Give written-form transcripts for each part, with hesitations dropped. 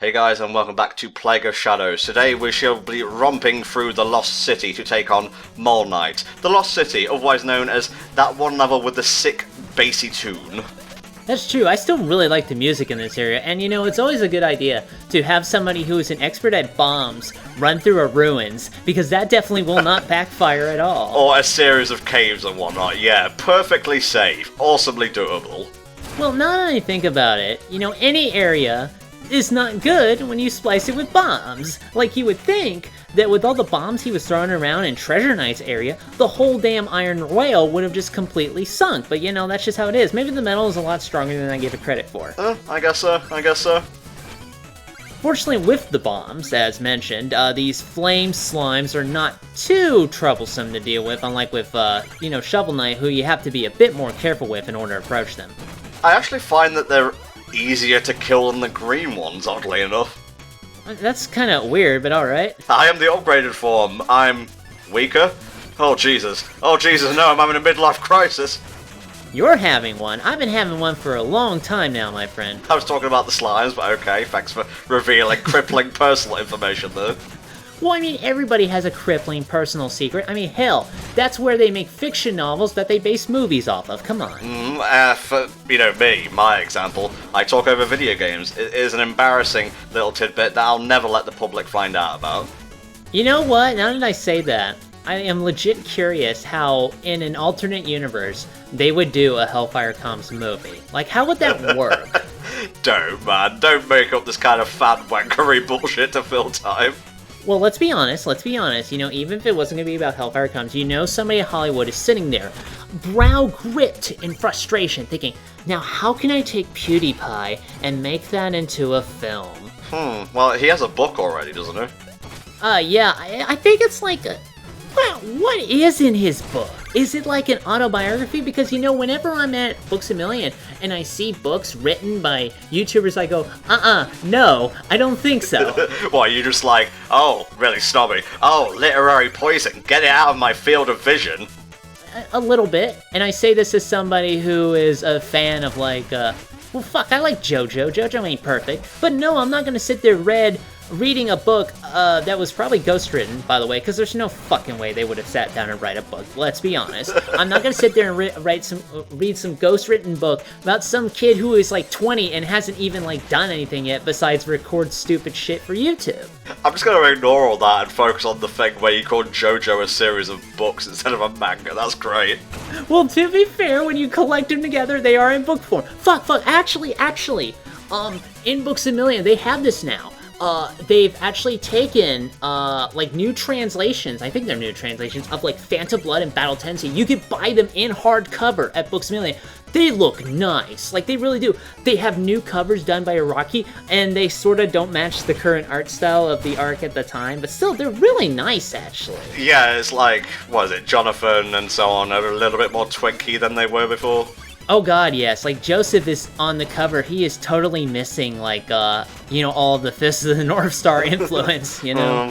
Hey guys, and welcome back to Plague of Shadows. Today we shall be romping through the Lost City to take on Mole Knight. The Lost City, otherwise known as that one level with the sick, bassy tune. That's true, I still really like the music in this area, and you know, it's always a good idea to have somebody who is an expert at bombs run through a ruins, because that definitely will not backfire at all. Or a series of caves and whatnot, yeah, perfectly safe, awesomely doable. Well, now that I think about it, you know, any area is not good when you splice it with bombs. Like, you would think that with all the bombs he was throwing around in Treasure Knight's area, the whole damn Iron Rail would have just completely sunk. But you know, that's just how it is. Maybe the metal is a lot stronger than I give it credit for. I guess so. Fortunately, with the bombs, as mentioned, these flame slimes are not too troublesome to deal with, unlike with, you know, Shovel Knight, who you have to be a bit more careful with in order to approach them. I actually find that they're easier to kill than the green ones, oddly enough. That's kind of weird, but alright. I am the upgraded form. I'm weaker. Oh Jesus, no, I'm having a midlife crisis. You're having one. I've been having one for a long time now, my friend. I was talking about the slimes, but okay, thanks for revealing crippling personal information there. Well, I mean, everybody has a crippling personal secret. I mean, hell, that's where they make fiction novels that they base movies off of. Come on. For, you know, me, my example, I talk over video games. It is an embarrassing little tidbit that I'll never let the public find out about. You know what? Now that I say that, I am legit curious how, in an alternate universe, they would do a HellfireComms movie. Like, how would that work? Don't make up this kind of fan wankery bullshit to fill time. Well, let's be honest, you know, even if it wasn't going to be about HellfireComms, you know somebody in Hollywood is sitting there, brow gripped in frustration, thinking, now how can I take PewDiePie and make that into a film? Well, he has a book already, doesn't he? Yeah, I think it's like what is in his book? Is it like an autobiography? Because, you know, whenever I'm at Books A Million and I see books written by YouTubers, I go, no, I don't think so. Why, you just like, oh, really snobby, oh, literary poison, get it out of my field of vision. A little bit, and I say this as somebody who is a fan of, like, well, fuck, I like JoJo. JoJo ain't perfect, but no, I'm not gonna sit there reading a book that was probably ghostwritten, by the way, because there's no fucking way they would have sat down and write a book. Let's be honest. I'm not gonna sit there and read some ghostwritten book about some kid who is like 20 and hasn't even like done anything yet besides record stupid shit for YouTube. I'm just gonna ignore all that and focus on the thing where you called JoJo a series of books instead of a manga. That's great. Well, to be fair, when you collect them together, they are in book form. Fuck, actually, in Books A Million, they have this now. They've actually taken, like, new translations, I think they're new translations, of, like, Phantom Blood and Battle Tendency. You could buy them in hardcover at Books A Million. They look nice. Like, they really do. They have new covers done by Iraqi, and they sort of don't match the current art style of the arc at the time, but still, they're really nice, actually. Yeah, it's like, what is it, Jonathan and so on, are a little bit more twinky than they were before. Oh god, yes. Like, Joseph is on the cover. He is totally missing, like, you know, all of the Fists of the North Star influence, you know?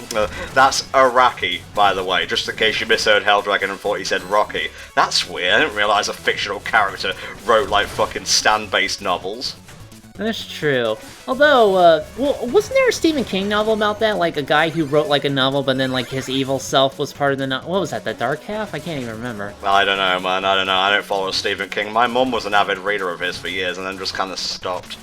That's Iraqi, by the way, just in case you misheard Helldragon and thought he said Rocky. That's weird. I didn't realize a fictional character wrote, like, fucking stand-based novels. That's true. Although, well, wasn't there a Stephen King novel about that? Like, a guy who wrote, like, a novel, but then, like, his evil self was part of the novel. What was that, The Dark Half? I can't even remember. I don't know, man. I don't know. I don't follow Stephen King. My mum was an avid reader of his for years and then just kind of stopped.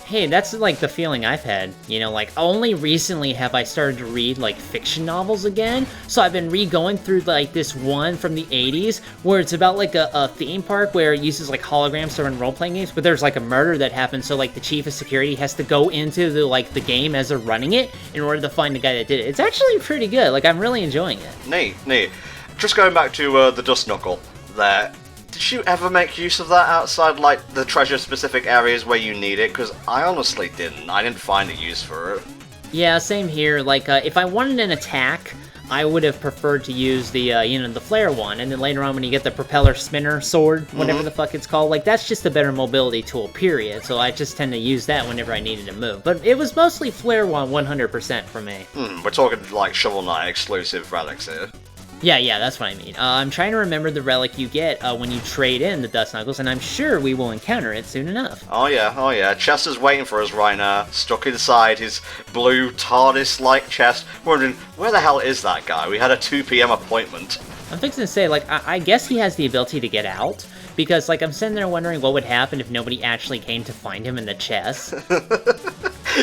Hey, that's, like, the feeling I've had. You know, like, only recently have I started to read, like, fiction novels again. So I've been re-going through, like, this one from the 80s, where it's about, like, a theme park where it uses, like, holograms to run role-playing games, but there's, like, a murder that happens, so, like, the chief of security has to go into, the game as they're running it in order to find the guy that did it. It's actually pretty good. Like, I'm really enjoying it. Neat. Just going back to the Dust Knuckle there. Did you ever make use of that outside, like, the treasure-specific areas where you need it? Because I honestly didn't. I didn't find a use for it. Yeah, same here. Like, if I wanted an attack, I would have preferred to use the, you know, the flare one, and then later on when you get the propeller spinner sword, whatever the fuck it's called, like, that's just a better mobility tool, period, so I just tend to use that whenever I needed to move. But it was mostly flare one 100% for me. We're talking, like, Shovel Knight exclusive relics here. Yeah, that's what I mean. I'm trying to remember the relic you get when you trade in the Dust Knuckles, and I'm sure we will encounter it soon enough. Oh yeah. Chester's waiting for us right now, stuck inside his blue TARDIS-like chest, wondering, where the hell is that guy? We had a 2 p.m. appointment. I'm fixing to say, like, I guess he has the ability to get out, because, like, I'm sitting there wondering what would happen if nobody actually came to find him in the chest.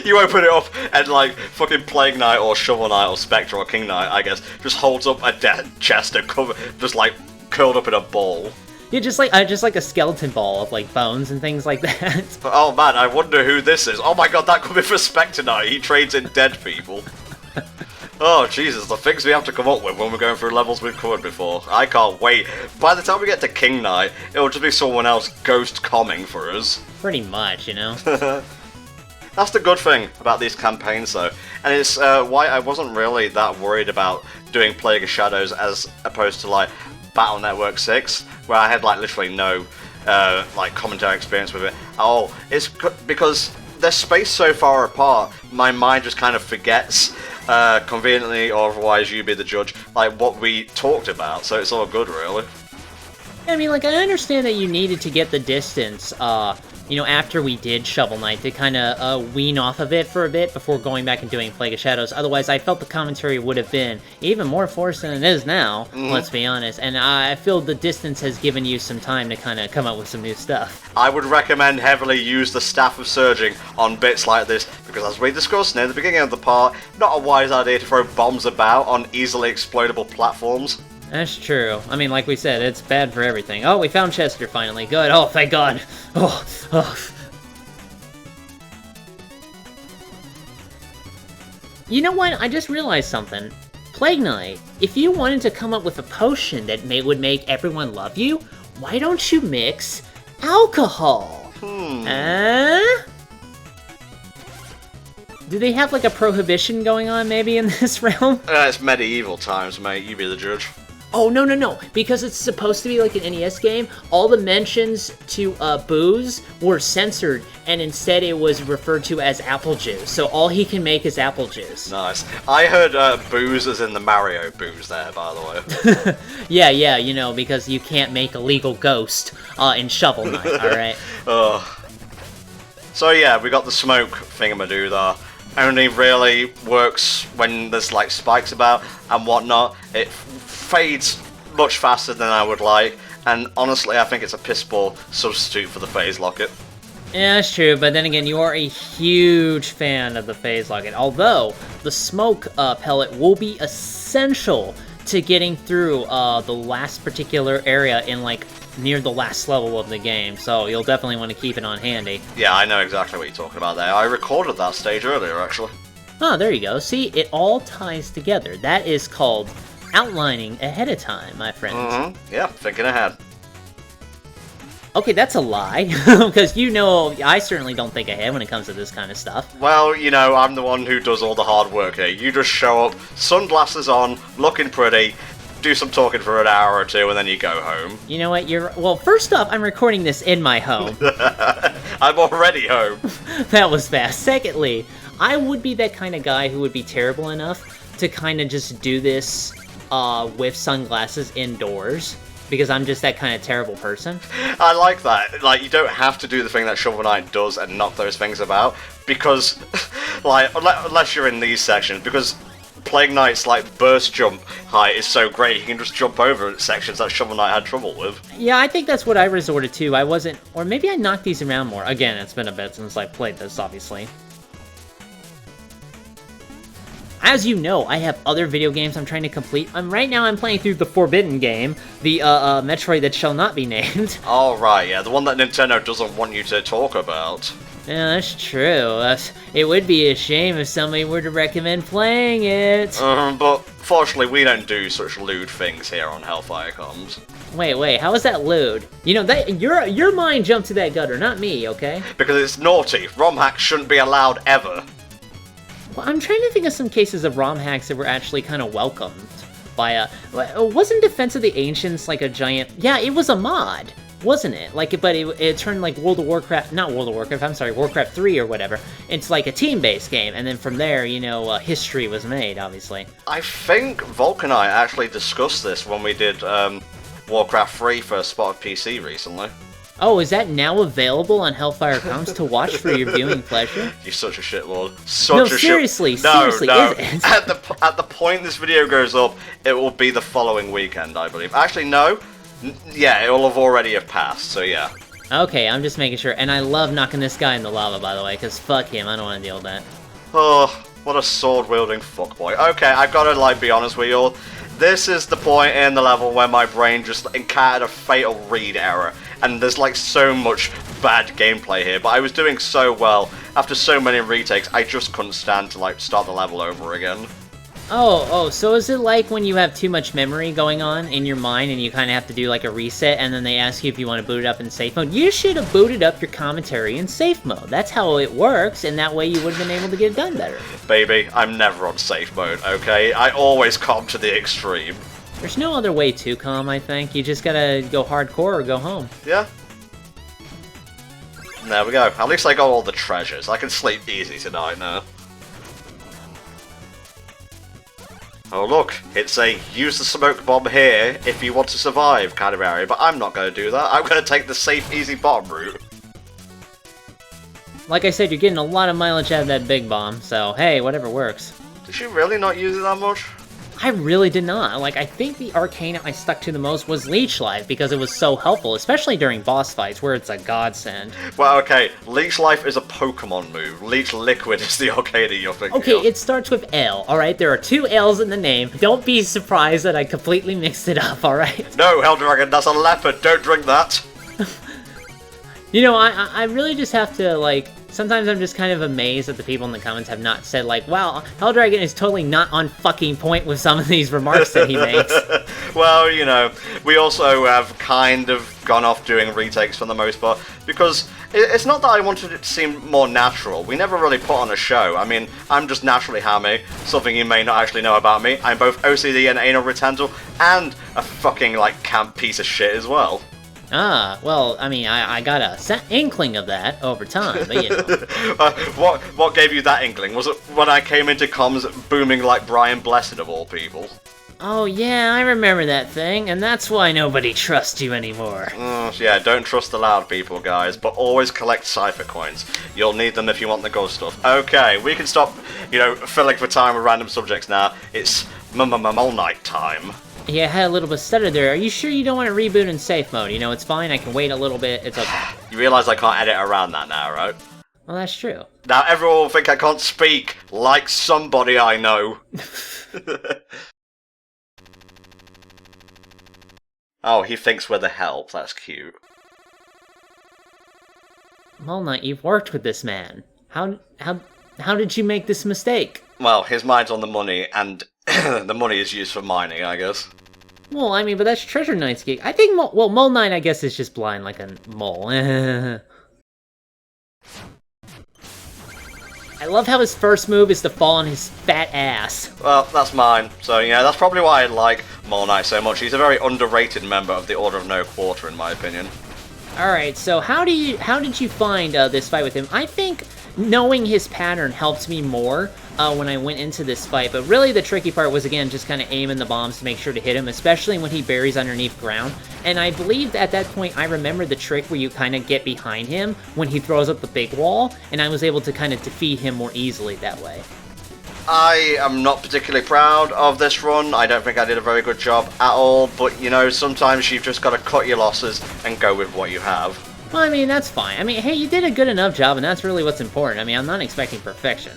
You open it up and, like, fucking Plague Knight or Shovel Knight or Spectre or King Knight, I guess, just holds up a dead chest and just, like, curled up in a ball. Yeah, just like a skeleton ball of, like, bones and things like that. Oh man, I wonder who this is. Oh my god, that could be for Spectre Knight. He trades in dead people. Oh Jesus, the things we have to come up with when we're going through levels we've covered before. I can't wait. By the time we get to King Knight, it'll just be someone else ghost comming for us. Pretty much, you know? That's the good thing about these campaigns though. And it's why I wasn't really that worried about doing Plague of Shadows as opposed to like Battle Network 6, where I had like literally no like commentary experience with it. Oh, it's because they're spaced so far apart, my mind just kind of forgets, conveniently or otherwise, you be the judge, like what we talked about, so it's all good really. I mean, like, I understand that you needed to get the distance, you know, after we did Shovel Knight, to kind of wean off of it for a bit before going back and doing Plague of Shadows. Otherwise, I felt the commentary would have been even more forced than it is now, let's be honest. And I feel the distance has given you some time to kind of come up with some new stuff. I would recommend heavily use the Staff of Surging on bits like this, because as we discussed near the beginning of the part, not a wise idea to throw bombs about on easily exploitable platforms. That's true. I mean, like we said, it's bad for everything. Oh, we found Chester finally. Good. Oh, thank God. Oh. You know what? I just realized something. Plague Knight, if you wanted to come up with a potion that would make everyone love you, why don't you mix alcohol? Do they have, like, a prohibition going on, maybe, in this realm? It's medieval times, mate. You be the judge. Oh, no. Because it's supposed to be like an NES game, all the mentions to booze were censored, and instead it was referred to as apple juice. So all he can make is apple juice. Nice. I heard booze as in the Mario booze there, by the way. Yeah, you know, because you can't make a legal ghost in Shovel Knight, alright? So yeah, we got the smoke thingamadoo there. Only really works when there's like spikes about and whatnot. It fades much faster than I would like, and honestly I think it's a piss poor substitute for the phase locket. Yeah, that's true, but then again, you are a huge fan of the phase locket, although the smoke pellet will be essential to getting through the last particular area in like near the last level of the game, so you'll definitely want to keep it on handy. Yeah, I know exactly what you're talking about there. I recorded that stage earlier, actually. Oh, there you go. See, it all ties together. That is called outlining ahead of time, my friends. Yeah, thinking ahead. Okay, that's a lie, because you know I certainly don't think ahead when it comes to this kind of stuff. Well, you know, I'm the one who does all the hard work here. You just show up, sunglasses on, looking pretty, do some talking for an hour or two, and then you go home. You know what, well, first off, I'm recording this in my home. I'm already home. That was fast. Secondly, I would be that kind of guy who would be terrible enough to kind of just do this with sunglasses indoors, because I'm just that kind of terrible person. I like that. Like, you don't have to do the thing that Shovel Knight does and knock those things about, because, like, unless you're in these sections, because Plague Knight's, like, burst jump height is so great, he can just jump over sections that Shovel Knight had trouble with. Yeah, I think that's what I resorted to. I wasn't, or maybe I knocked these around more. Again, it's been a bit since I played this, obviously. As you know, I have other video games I'm trying to complete. Right now I'm playing through the Forbidden game, the Metroid that shall not be named. Oh, right, yeah, the one that Nintendo doesn't want you to talk about. Yeah, that's true. It would be a shame if somebody were to recommend playing it. But fortunately, we don't do such lewd things here on HellfireComms. Wait, how is that lewd? You know, that your mind jumped to that gutter, not me, okay? Because it's naughty. ROM hacks shouldn't be allowed ever. Well, I'm trying to think of some cases of ROM hacks that were actually kind of welcomed by wasn't Defense of the Ancients like a giant... Yeah, it was a mod. wasn't it? Like, but it turned like World of Warcraft, not World of Warcraft, I'm sorry, Warcraft 3 or whatever. It's like a team-based game, and then from there, you know, history was made, obviously. I think Volk and I actually discussed this when we did Warcraft 3 for Spot of PC recently. Oh, is that now available on HellfireComms to watch for your viewing pleasure? You're such a shitlord. Seriously, No. is it? At the point this video goes up, it will be the following weekend, I believe. Actually, no. Yeah, it will have already have passed, so yeah. Okay, I'm just making sure. And I love knocking this guy in the lava, by the way, because fuck him, I don't want to deal with that. Oh, what a sword-wielding fuckboy. Okay, I've got to, like, be honest with you all. This is the point in the level where my brain just encountered a fatal read error. And there's, like, so much bad gameplay here. But I was doing so well. After so many retakes, I just couldn't stand to, like, start the level over again. Oh, so is it like when you have too much memory going on in your mind and you kind of have to do like a reset and then they ask you if you want to boot it up in safe mode? You should have booted up your commentary in safe mode. That's how it works, and that way you would have been able to get it done better. Baby, I'm never on safe mode, okay? I always come to the extreme. There's no other way to calm, I think. You just gotta go hardcore or go home. Yeah. There we go. At least I got all the treasures. I can sleep easy tonight now. Oh look, it's a use the smoke bomb here if you want to survive kind of area, but I'm not going to do that. I'm going to take the safe, easy bottom route. Like I said, you're getting a lot of mileage out of that big bomb, so hey, whatever works. Did you really not use it that much? I really did not. Like, I think the Arcana I stuck to the most was Leech Life, because it was so helpful, especially during boss fights, where it's a godsend. Well, okay, Leech Life is a Pokemon move. Leech Liquid is the Arcana you're thinking Okay, of. it starts with L, alright? There are 2 L's in the name. Don't be surprised that I completely mixed it up, alright? No, Hell Dragon, that's a leopard. Don't drink that. You know, I really just have to, like, sometimes I'm just kind of amazed that the people in the comments have not said, like, wow, Helldragon is totally not on fucking point with some of these remarks that he makes. Well, you know, we also have kind of gone off doing retakes for the most part, because it's not that I wanted it to seem more natural. We never really put on a show. I mean, I'm just naturally hammy, something you may not actually know about me. I'm both OCD and anal retental, and a fucking, like, camp piece of shit as well. Ah, well, I mean, I got a inkling of that over time, but you know. What gave you that inkling? Was it when I came into comms booming like Brian Blessed of all people? Oh yeah, I remember that thing, and that's why nobody trusts you anymore. Yeah, don't trust the loud people, guys, but always collect cipher coins. You'll need them if you want the good stuff. Okay, we can stop, you know, filling for time with random subjects now. It's Mole Night time. Yeah, I had a little bit of stutter there. Are you sure you don't want to reboot in safe mode? You know, it's fine, I can wait a little bit, it's okay. You realise I can't edit around that now, right? Well, that's true. Now everyone will think I can't speak like somebody I know. Oh, he thinks we're the help, that's cute. Mole Knight, you've worked with this man. How did you make this mistake? Well, his mind's on the money, and the money is used for mining, I guess. Well, I mean, but that's Treasure Knight's gig. I think, Mole Knight, I guess, is just blind like a mole. I love how his first move is to fall on his fat ass. Well, that's mine. So, yeah, that's probably why I like Mole Knight so much. He's a very underrated member of the Order of No Quarter, in my opinion. Alright, so how did you find this fight with him? I think knowing his pattern helped me more when I went into this fight, but really the tricky part was, again, just kind of aiming the bombs to make sure to hit him, especially when he buries underneath ground. And I believe at that point I remembered the trick where you kind of get behind him when he throws up the big wall, and I was able to kind of defeat him more easily that way. I am not particularly proud of this run. I don't think I did a very good job at all, but, you know, sometimes you've just got to cut your losses and go with what you have. Well, I mean, that's fine. I mean, hey, you did a good enough job, and that's really what's important. I mean, I'm not expecting perfection.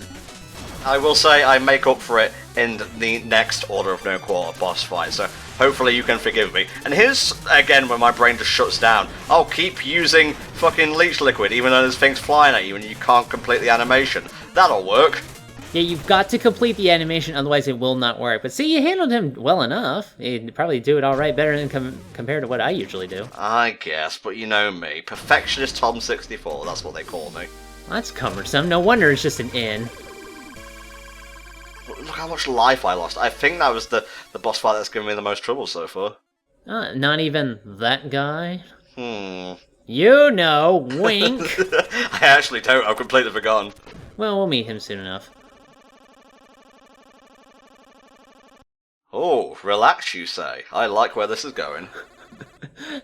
I will say I make up for it in the next Order of No Quarter boss fight, so hopefully you can forgive me. And here's, again, when my brain just shuts down. I'll keep using fucking Leech Liquid, even though there's things flying at you and you can't complete the animation. That'll work. Yeah, you've got to complete the animation, otherwise it will not work. But see, you handled him well enough. You'd probably do it alright, better than compared to what I usually do. I guess, but you know me. Perfectionist Tom64, that's what they call me. That's cumbersome. No wonder it's just an inn. Look how much life I lost. I think that was the boss fight that's given me the most trouble so far. Not even that guy? You know, wink. I actually don't. I've completely forgotten. Well, we'll meet him soon enough. Oh, relax, you say. I like where this is going.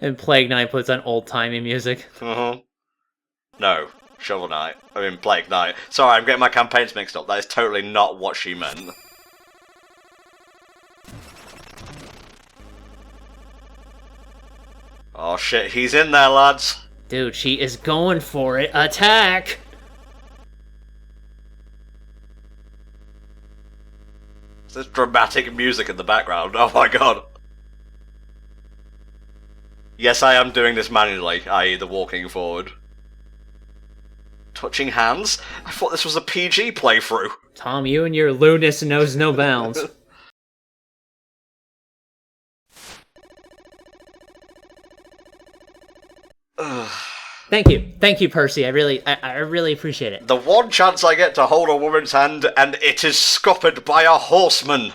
And Plague Knight puts on old-timey music. No, Shovel Knight. I mean, Plague Knight. Sorry, I'm getting my campaigns mixed up. That is totally not what she meant. Oh shit, he's in there, lads. Dude, she is going for it. Attack! There's dramatic music in the background. Oh my god. Yes, I am doing this manually, i.e. the walking forward. Touching hands? I thought this was a PG playthrough. Tom, you and your lewdness knows no bounds. Thank you, Percy. I really appreciate it. The one chance I get to hold a woman's hand, and it is scuppered by a horseman.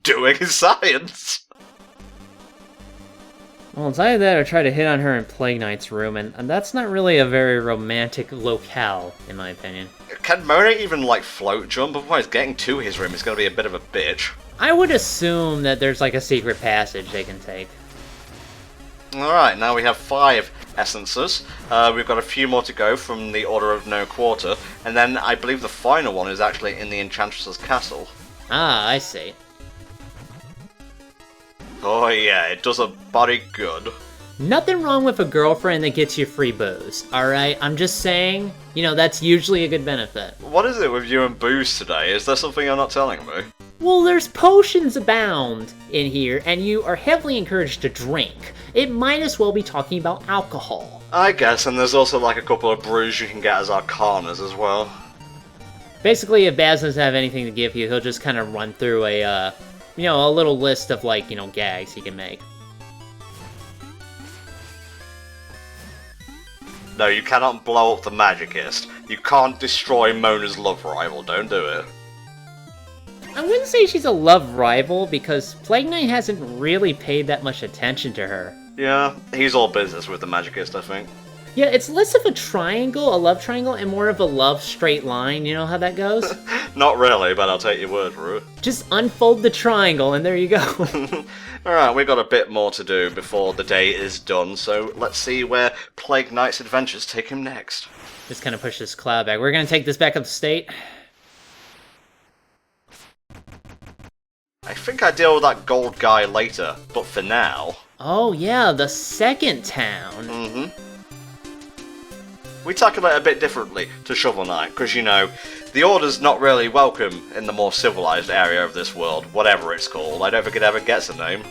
Doing science. Well, it's either that or try to hit on her in Plague Knight's room, and that's not really a very romantic locale, in my opinion. Can Mona even, like, float jump? Otherwise, getting to his room is going to be a bit of a bitch. I would assume that there's, like, a secret passage they can take. Alright, now we have 5 essences. We've got a few more to go from the Order of No Quarter, and then I believe the final one is actually in the Enchantress's castle. Ah, I see. Oh yeah, it does a body good. Nothing wrong with a girlfriend that gets you free booze, alright? I'm just saying, you know, that's usually a good benefit. What is it with you and booze today? Is there something you're not telling me? Well, there's potions abound in here, and you are heavily encouraged to drink. It might as well be talking about alcohol. I guess, and there's also like a couple of brews you can get as Arcanas as well. Basically, if Baz doesn't have anything to give you, he'll just kind of run through a little list of, like, you know, gags he can make. No, you cannot blow up the Magicist. You can't destroy Mona's love rival, don't do it. I wouldn't say she's a love rival, because Plague Knight hasn't really paid that much attention to her. Yeah, he's all business with the Magicist, I think. Yeah, it's less of a triangle, a love triangle, and more of a love straight line. You know how that goes? Not really, but I'll take your word for it. Just unfold the triangle, and there you go. Alright, we've got a bit more to do before the day is done, so let's see where Plague Knight's adventures take him next. Just kind of push this cloud back. We're going to take this back up to state. I think I deal with that gold guy later, but for now... Oh yeah, the second town. We tackle it a bit differently to Shovel Knight, because, you know, the Order's not really welcome in the more civilized area of this world, whatever it's called. I don't think it ever gets a name.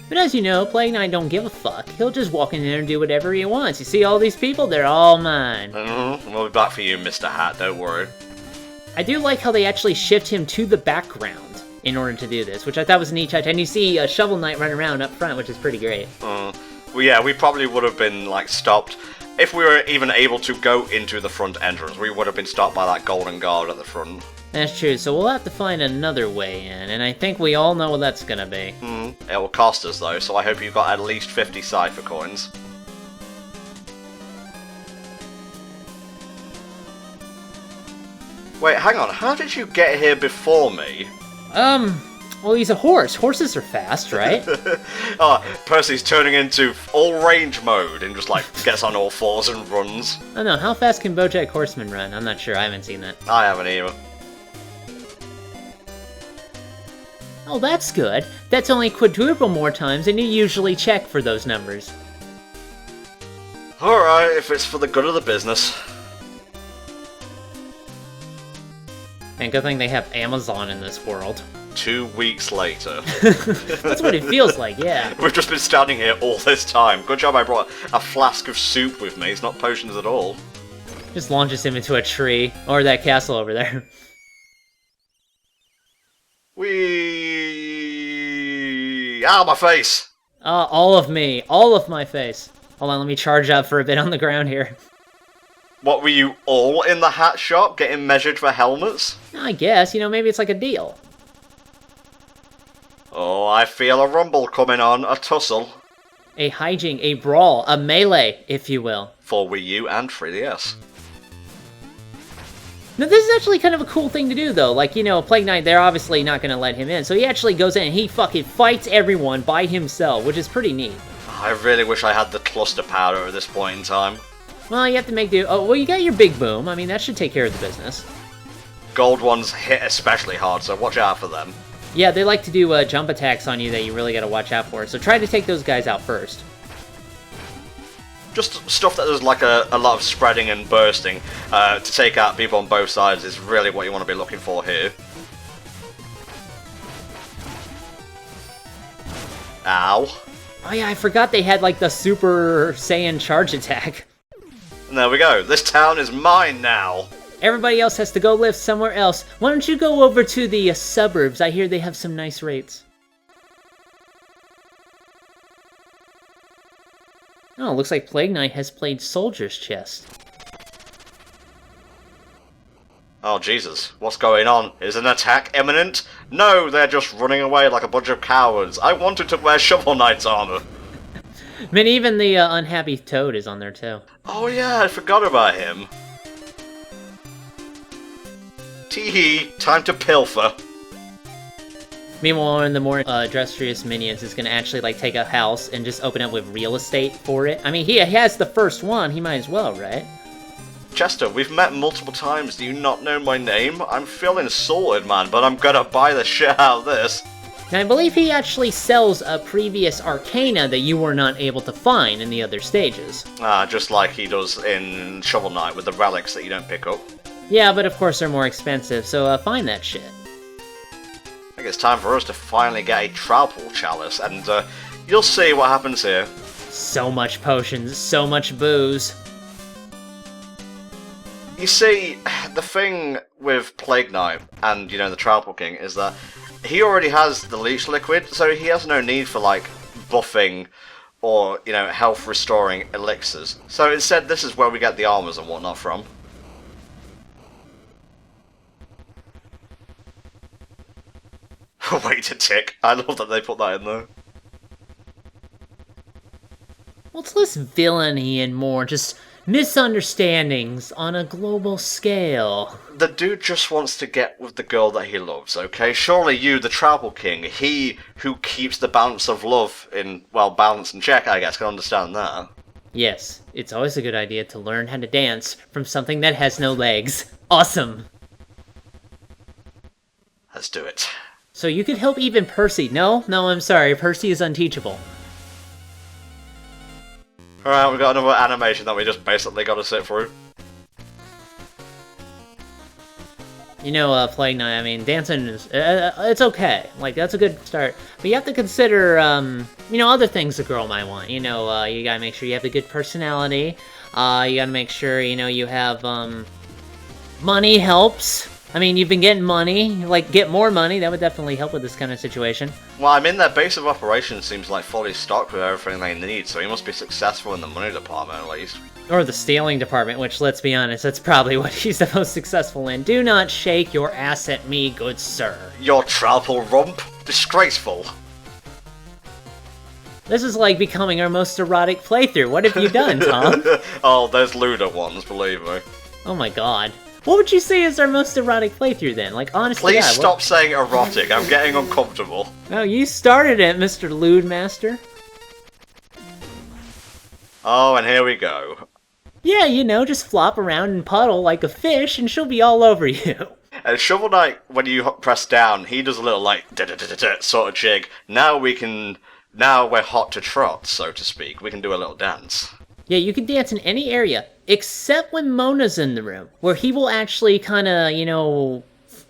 But as you know, Plague Knight don't give a fuck. He'll just walk in there and do whatever he wants. You see all these people? They're all mine. We'll be back for you, Mr. Hat, don't worry. I do like how they actually shift him to the background in order to do this, which I thought was a neat touch. And you see Shovel Knight run around up front, which is pretty great. Well, yeah, we probably would have been, like, stopped. If we were even able to go into the front entrance, we would have been stopped by that golden guard at the front. That's true, so we'll have to find another way in, and I think we all know what that's gonna be. It will cost us, though, so I hope you've got at least 50 cipher coins. Wait, hang on, how did you get here before me? Well, he's a horse. Horses are fast, right? Oh, Percy's turning into all-range mode and just, like, gets on all fours and runs. I don't know, how fast can BoJack Horseman run? I'm not sure, I haven't seen that. I haven't either. Oh, that's good. That's only quadruple more times than you usually check for those numbers. Alright, if it's for the good of the business. And good thing they have Amazon in this world. 2 weeks later. That's what it feels like, yeah. We've just been standing here all this time. Good job I brought a flask of soup with me. It's not potions at all. Just launches him into a tree, or that castle over there. Whee! Ow, my face! All of me. All of my face. Hold on, let me charge up for a bit on the ground here. What, were you all in the hat shop getting measured for helmets? I guess, you know, maybe it's like a deal. Oh, I feel a rumble coming on, a tussle. A hijink, a brawl, a melee, if you will. For Wii U and 3DS. Now, this is actually kind of a cool thing to do, though. Like, you know, Plague Knight, they're obviously not going to let him in. So he actually goes in and he fucking fights everyone by himself, which is pretty neat. I really wish I had the cluster powder at this point in time. Well, you have to make do. Oh, well, you got your big boom. I mean, that should take care of the business. Gold ones hit especially hard, so watch out for them. Yeah, they like to do jump attacks on you that you really got to watch out for. So try to take those guys out first. Just stuff that does like a lot of spreading and bursting to take out people on both sides is really what you want to be looking for here. Ow. Oh yeah, I forgot they had like the Super Saiyan charge attack. And there we go. This town is mine now. Everybody else has to go live somewhere else. Why don't you go over to the suburbs? I hear they have some nice rates. Oh, looks like Plague Knight has played Soldier's Chest. Oh Jesus, what's going on? Is an attack imminent? No, they're just running away like a bunch of cowards. I wanted to wear Shovel Knight's armor. I mean, even the unhappy Toad is on there too. Oh yeah, I forgot about him. Tee-hee, time to pilfer. Meanwhile, one of the more industrious minions is going to actually like take a house and just open up with real estate for it. I mean, he has the first one, he might as well, right? Chester, we've met multiple times. Do you not know my name? I'm feeling sorted, man, but I'm gonna buy the shit out of this. And I believe he actually sells a previous Arcana that you were not able to find in the other stages. Just like he does in Shovel Knight with the relics that you don't pick up. Yeah, but of course they're more expensive, so find that shit. I think it's time for us to finally get a Trowel Chalice, and you'll see what happens here. So much potions, so much booze. You see, the thing with Plague Knight and, you know, the Trowel King is that he already has the Leech Liquid, so he has no need for, like, buffing or, you know, health restoring elixirs. So instead, this is where we get the armors and whatnot from. Wait a tick. I love that they put that in there. Well, it's less villainy and more just misunderstandings on a global scale. The dude just wants to get with the girl that he loves, okay? Surely you, the Tribal King, he who keeps the balance of love in, well, balance and check, I guess, can understand that. Yes, it's always a good idea to learn how to dance from something that has no legs. Awesome! Let's do it. So you could help even Percy. No, I'm sorry, Percy is unteachable. Alright, we've got another animation that we just basically got to sit through. You know, Plague Knight, I mean, dancing is, it's okay. Like, that's a good start. But you have to consider, you know, other things a girl might want. You know, you gotta make sure you have a good personality. You gotta make sure, you know, you have, money helps. I mean, you've been getting money. Like, get more money. That would definitely help with this kind of situation. Well, I mean, their base of operations seems like fully stocked with everything they need, so he must be successful in the money department, at least. Or the stealing department, which, let's be honest, that's probably what he's the most successful in. Do not shake your ass at me, good sir. Your Trowel rump? Disgraceful. This is like becoming our most erotic playthrough. What have you done, Tom? Oh, there's lewder ones, believe me. Oh my god. What would you say is our most erotic playthrough then? Like, honestly, please stop saying erotic. I'm getting uncomfortable. Oh, you started it, Mr. Lewd Master. Oh, and here we go. Yeah, you know, just flop around and puddle like a fish and she'll be all over you. And Shovel Knight, when you press down, he does a little, like, da-da-da-da-da sort of jig. Now we're hot to trot, so to speak. We can do a little dance. Yeah, you can dance in any area, except when Mona's in the room, where he will actually kind of, you know,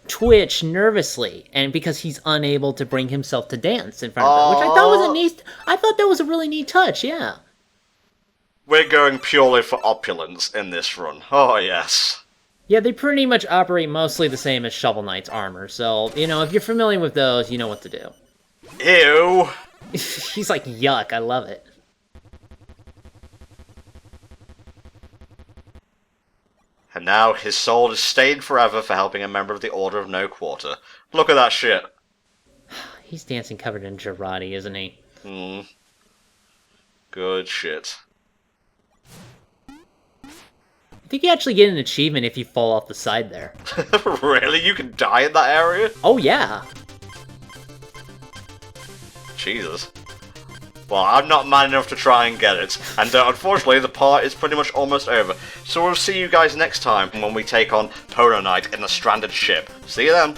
twitch nervously, and because he's unable to bring himself to dance in front of her, which I thought was a neat. I thought that was a really neat touch. Yeah. We're going purely for opulence in this run. Oh yes. Yeah, they pretty much operate mostly the same as Shovel Knight's armor, so you know if you're familiar with those, you know what to do. Ew. He's like, yuck. I love it. And now his soul is stained forever for helping a member of the Order of No Quarter. Look at that shit. He's dancing covered in Girardi, isn't he? Good shit. I think you actually get an achievement if you fall off the side there. Really? You can die in that area? Oh, yeah. Jesus. Well, I'm not man enough to try and get it, and unfortunately the part is pretty much almost over. So we'll see you guys next time when we take on Polar Knight in the stranded ship. See you then!